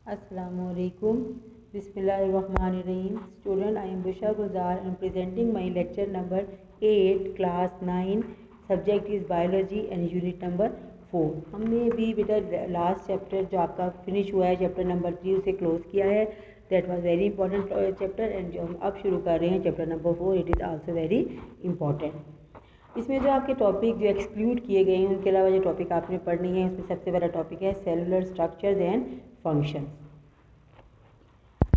Assalamualaikum. Bismillahirrahmanirrahim. Student, I am Busha Gulzar and presenting my lecture number 8, class 9. Subject is biology and unit number 4. हमने भी बेटा last chapter जो आपका finish हुआ है chapter number 3 उसे क्लोज किया है. That was very important chapter and जो हम अब शुरू कर रहे हैं chapter number 4, it is also very important. इसमें जो आपके टॉपिक जो एक्सक्लूड किए गए हैं उनके अलावा जो टॉपिक आपने पढ़नी है उसमें सबसे बड़ा टॉपिक है सेलुलर स्ट्रक्चर्स एंड फंक्शंस.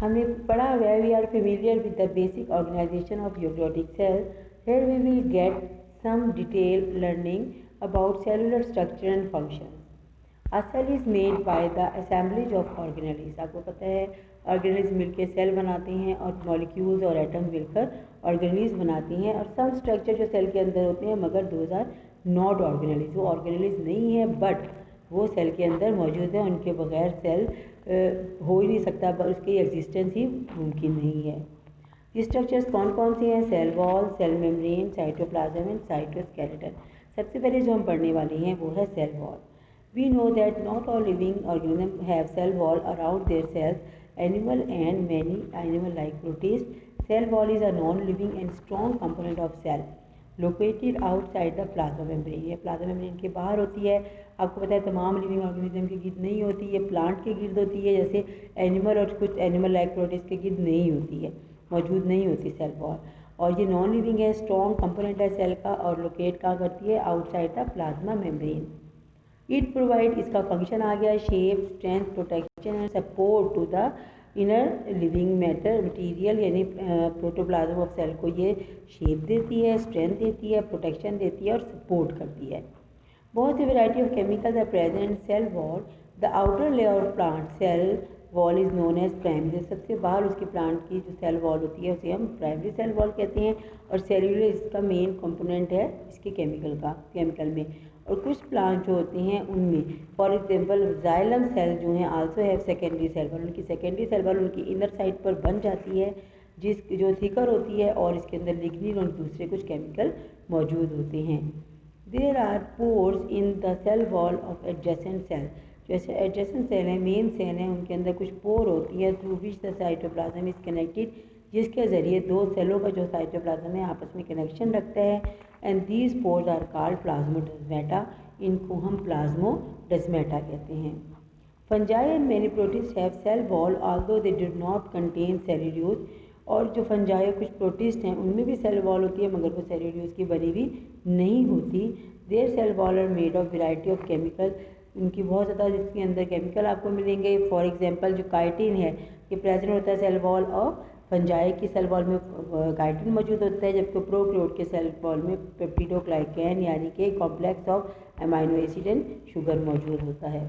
हमने पढ़ा where we are familiar with the basic organisation of eukaryotic cell. Here we will get some detail learning about cellular structure and function. A cell is made by the assemblage of organelles. आपको पता है organelles मिलकर cell बनाते हैं और molecules और atoms मिलकर organelles बनाती हैं. और सब स्ट्रक्चर जो सेल के अंदर होते हैं मगर दोज आर नॉट ऑर्गेनेल्स. वो ऑर्गेनेल्स नहीं है बट वो सेल के अंदर मौजूद है. उनके बगैर सेल हो ही नहीं सकता, पर उसकी एग्जिस्टेंस ही मुमकिन नहीं है. ये स्ट्रक्चर्स कौन कौन से हैं? Cell wall, cell membrane, cytoplasm and cytoskeleton. सबसे पहले जो हम पढ़ने वाले हैं वो है cell wall. We know that not all living organisms have cell wall around their cells. Animal and many animal-like protists. Cell wall is a non-living and strong component of cell, located outside the plasma membrane. ये plasma membrane के बाहर होती है. आपको पता है तमाम living organism के गिर्द नहीं होती है, प्लांट के गिर्द होती है. जैसे एनिमल और कुछ एनिमल लाइक प्रोटिस्ट के गिर्द नहीं होती है, मौजूद नहीं होती सेल वॉल. और ये नॉन लिविंग है, स्ट्रॉन्ग कंपोनेंट है सेल का और लोकेट कहाँ करती है? Outside the plasma membrane. It provide, इसका फंक्शन आ गया shape, strength, protection and support to the inner living matter material. यानी प्रोटोप्लाज्म ऑफ सेल को ये शेप देती है, स्ट्रेंथ देती है, प्रोटेक्शन देती है और सपोर्ट करती है. बहुत सी variety of chemicals are present cell wall. The outer layer of plant cell wall is known as primary. सबसे बाहर उसकी प्लांट की जो सेल वॉल होती है उसे हम प्राइमरी सेल वॉल कहते हैं. और सेल्यूलर इसका मेन कंपोनेंट है इसके केमिकल में. और कुछ प्लांट जो होते हैं उनमें फॉर एग्जांपल जाइलम सेल जो हैं also have secondary cell wall. उनकी सेकेंडरी सेल वॉल उनकी इनर साइड पर बन जाती है जो थिकर होती है और इसके अंदर लिग्निन और दूसरे कुछ केमिकल मौजूद होते हैं. There are pores in the cell wall of adjacent cell. जैसे एडजेसेंट सेल है, मेन सेल हैं, उनके अंदर कुछ पोर होती है through which the cytoplasm is connected, जिसके ज़रिए दो सेलों का जो साइटोप्लाज्म है आपस में कनेक्शन रखता है. And these pores are called plasmodesmata. इनको हम प्लाज्मोडेस्माटा कहते हैं. Fungi and many protist have cell wall although they do not contain cellulose. और जो फंजाई कुछ प्रोटिस्ट हैं उनमें भी सेल वॉल होती है मगर वो सेल्यूलोज की बनी हुई नहीं होती. Their cell wall are made of variety of chemical. उनकी बहुत ज़्यादा जिसके अंदर केमिकल आपको मिलेंगे. फॉर एग्जांपल जो काइटिन है ये प्रेजेंट होता है सेल वॉल और फंजाई की सेल वॉल में काइटिन मौजूद होता है, जबकि प्रोकैरियोट के सेल वॉल में पेप्टिडोग्लाइकैन यानी कि complex of amino acid and sugar मौजूद होता है.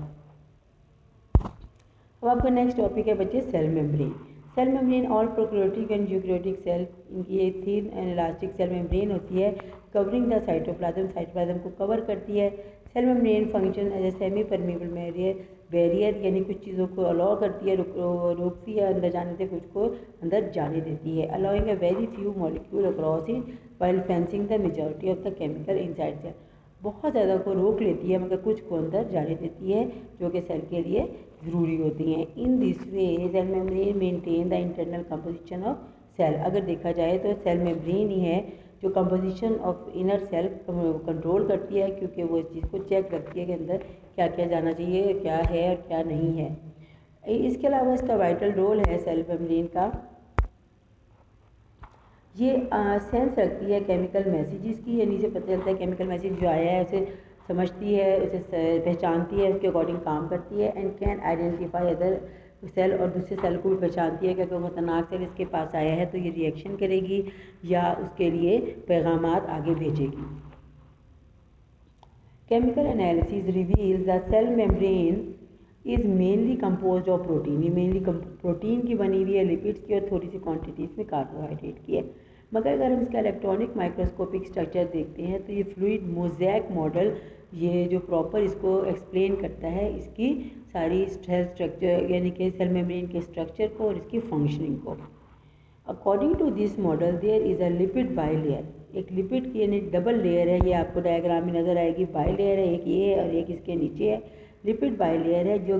अब आपका नेक्स्ट टॉपिक है बच्चे cell membrane. Cell membrane all prokaryotic and eukaryotic cell इनकी एक thin and elastic cell membrane होती है कवरिंग द साइटोप्लाज्म को कवर करती है. Cell membrane function as a semi permeable barrier यानी कुछ चीज़ों को अलाउ करती है, रोकती है अंदर जाने से, कुछ को अंदर जाने देती है. Allowing a very few molecule across it while fencing the majority of the chemical inside cell. बहुत ज़्यादा को रोक लेती है मगर कुछ को अंदर जाने देती है जो कि सेल के लिए ज़रूरी होती हैं. In this way cell membrane maintain the internal composition of cell. अगर देखा जाए तो सेल मेम्ब्रेन ही है जो composition of inner cell control करती है, क्योंकि वो इस चीज़ को चेक करती है कि अंदर क्या क्या जाना चाहिए, क्या है और क्या नहीं है. इसके अलावा इसका वाइटल रोल है सेल मेम्ब्रेन का. ये सेंस रखती है केमिकल मैसेजेस की. यानी से पता चलता है केमिकल मैसेज जो आया है उसे समझती है, उसे पहचानती है, उसके अकॉर्डिंग काम करती है. And can identify other cell, और दूसरे सेल को भी पहचानती है कि अगर खतरनाक सेल इसके पास आया है तो ये रिएक्शन करेगी या उसके लिए पैगामात आगे भेजेगी. Chemical analysis reveals the cell membrane is mainly composed of protein. ये मेनली प्रोटीन की बनी हुई है, लिपिड्स की और थोड़ी सी क्वांटिटीज़ में कार्बोहाइड्रेट की है. मगर अगर हम इसका इलेक्ट्रॉनिक माइक्रोस्कोपिक स्ट्रक्चर देखते हैं तो ये फ्लूइड मोज़ेक मॉडल ये जो प्रॉपर इसको एक्सप्लेन करता है इसकी सारी सेल स्ट्रक्चर यानी कि सेल मेम्ब्रेन के स्ट्रक्चर को और इसकी फंक्शनिंग को. According to this model there is a lipid bilayer. एक लिपिड की यानी डबल लेयर है, ये आपको डायग्राम में नज़र आएगी. बाइलेयर है, एक ये है और एक इसके नीचे है. लिपिड बाइलेयर है जो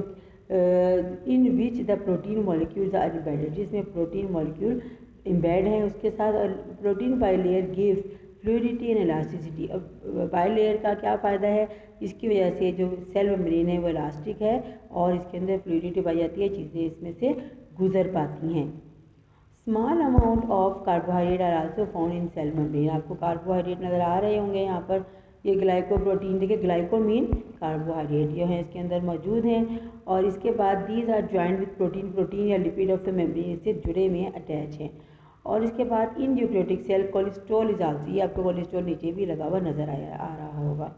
in which the protein molecules are embedded, जिसमें प्रोटीन मॉलिक्यूल एम्बेड हैं उसके साथ, और protein bilayer gives fluidity and elasticity. अब बाइलेयर का क्या फ़ायदा है, इसकी वजह से जो सेल मेम्ब्रेन है वो इलास्टिक है और इसके अंदर फ्लूइडिटी पाई जाती है, चीज़ें इसमें से गुजर पाती हैं। Small amount of carbohydrate are also found in cell membrane. आपको कार्बोहाइड्रेट नज़र आ रहे होंगे यहाँ पर, ये ग्लाइकोप्रोटीन, देखिए ग्लाइको मीन कार्बोहाइड्रेट, ये हैं इसके अंदर मौजूद हैं। और इसके बाद these are joint with protein, protein या लिपिड ऑफ द मेम्ब्रेन इससे जुड़े हुए हैं, अटैच हैं। और इसके बाद in eukaryotic cell cholesterol is also, ये आपको कोलेस्ट्रॉल नीचे भी लगा हुआ नजर आ रहा होगा।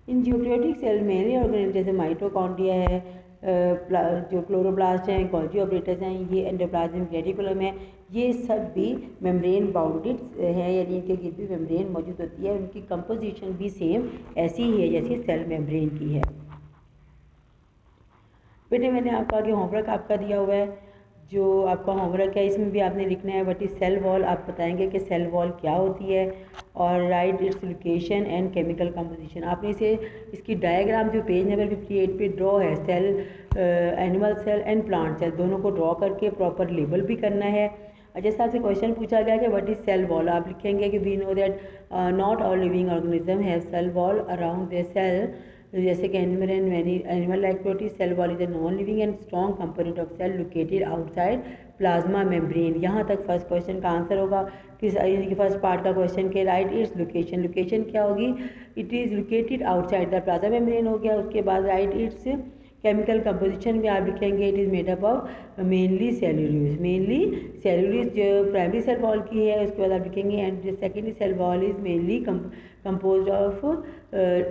इन यूक्रियोटिक सेल मेनली ऑर्गेनेल जैसे माइटोकॉन्ड्रिया है, जो क्लोरोप्लास्ट हैं, गोल्गी ऑपरेटर्स हैं, ये एंडोप्लाज्मिक रेटिकुलम है, ये सब भी मेम्ब्रेन बाउंडेड है, यानी इनके गिर्द भी मेम्ब्रेन मौजूद होती है। उनकी कंपोजिशन भी सेम ऐसी ही है जैसी सेल मेम्ब्रेन की है। बेटे मैंने आपका आगे होमवर्क आपका दिया हुआ है, जो आपका होमवर्क है इसमें भी आपने लिखना है व्हाट इज सेल वॉल। आप बताएंगे कि सेल वॉल क्या होती है और right its location and chemical composition. आपने इसकी डायग्राम जो पेज नंबर 58 पे ड्रॉ है, cell animal cell and plant cell दोनों को ड्रॉ करके प्रॉपर लेबल भी करना है। जैसे आपसे क्वेश्चन पूछा गया कि व्हाट इज सेल वॉल, आप लिखेंगे कि we know that not all living organism have cell wall around their cell, जैसे कि animal and many animal like protein. Cell wall is a non living and strong component of cell located outside plasma membrane. यहाँ तक first question का answer होगा किस, first part का question के write its location, location क्या होगी, it is located outside the plasma membrane हो गया। उसके बाद राइट इट्स केमिकल कंपोजिशन भी आप लिखेंगे, it is made up of mainly cellulose, mainly cellulose जो प्राइमरी सेल वॉल की है। उसके बाद आप लिखेंगे and secondary cell wall is mainly composed of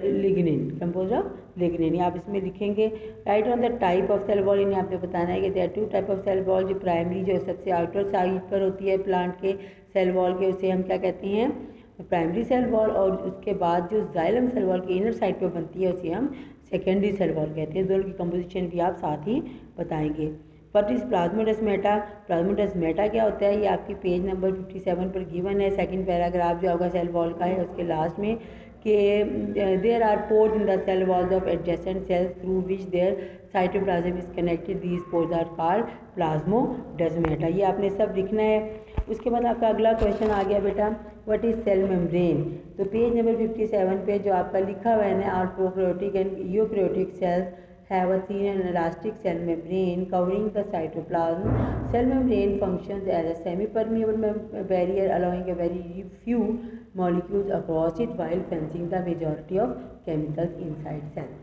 lignin, composed of lignin. आप इसमें लिखेंगे write on the type of cell wall, इन्हें आपने बताना है कि there are two type of cell wall, जो प्राइमरी जो सबसे आउटर साइड पर होती है प्लांट के सेल वॉल के, उसे हम क्या कहते हैं प्राइमरी सेल वॉल, और उसके बाद जो जाइलम सेल वॉल की इनर साइड पर बनती है उसे हम सेकेंडरी सेल वॉल कहते हैं। दोनों की कंपोजिशन भी आप साथ ही बताएंगे। व्हाट इज प्लाज्मोडेस्माटा, प्लाज्मोडेस्माटा क्या होता है, ये आपकी पेज नंबर 57 पर गिवन है। सेकंड पैराग्राफ जो होगा सेल वॉल का है उसके लास्ट में कि there are pores in the cell walls of adjacent cells through which their cytoplasm is connected, these pores are called plasmodesmata. ये आपने सब लिखना है। उसके बाद आपका अगला क्वेश्चन आ गया बेटा व्हाट इज सेल मेम्ब्रेन। तो पेज नंबर 57 पे जो आपका लिखा हुआ है ना, are prokaryotic and eukaryotic cells have a thin and elastic cell membrane covering the cytoplasm. Cell membrane functions as a semi-permeable barrier allowing a very few molecules across it while fencing the majority of chemicals inside cell.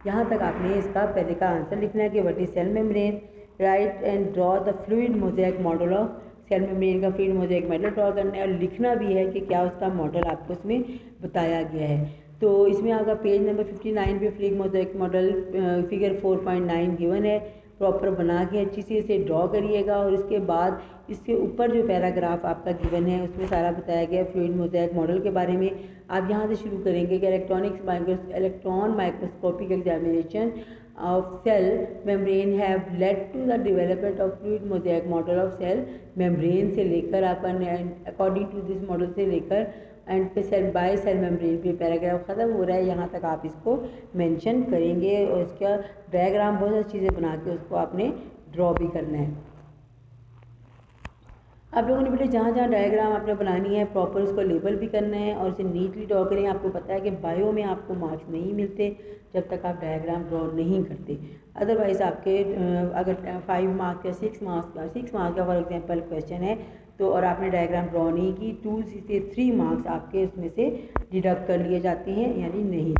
यहाँ तक आपने इसका पहले का answer लिखना है कि what is cell membrane, right and draw the fluid mosaic model of cell membrane का फ्लूइड मोज़ेक मॉडल ड्रॉ करना है और लिखना भी है कि क्या उसका मॉडल आपको उसमें बताया गया है। तो इसमें आपका पेज नंबर 59 पे fluid mosaic model figure 4.9 given है, प्रॉपर बना के अच्छी से इसे ड्रॉ करिएगा। और इसके बाद इसके ऊपर जो पैराग्राफ आपका गिवन है उसमें सारा बताया गया फ्लूइड मोज़ेक मॉडल के बारे में। आप यहाँ से शुरू करेंगे कि electron microscopic examination of cell membrane have led to the development of fluid mosaic model of cell membrane से लेकर आपका according to this model से लेकर एंड पे सेल बाय सेल मेम्ब्रेन पे पैराग्राफ ख़त्म हो रहा है। यहाँ तक आप इसको मेंशन करेंगे और उसका डायग्राम बहुत सारी चीज़ें बना के उसको आपने ड्रॉ भी करना है। आप लोगों ने बेटे जहाँ जहाँ डायग्राम आपने बनानी है प्रॉपर उसको लेबल भी करना है और उसे नीटली ड्रॉ करें। आपको पता है कि बायो में आपको मार्क्स नहीं मिलते जब तक आप डायग्राम ड्रॉ नहीं करते। अदरवाइज़ आपके अगर 5 मार्क्स या 6 मार्क्स का फॉर एग्जांपल क्वेश्चन है तो और आपने डायग्राम ड्रॉ नहीं की 2 से 3 मार्क्स आपके उसमें से डिडक्ट कर लिए जाते हैं, यानी नहीं।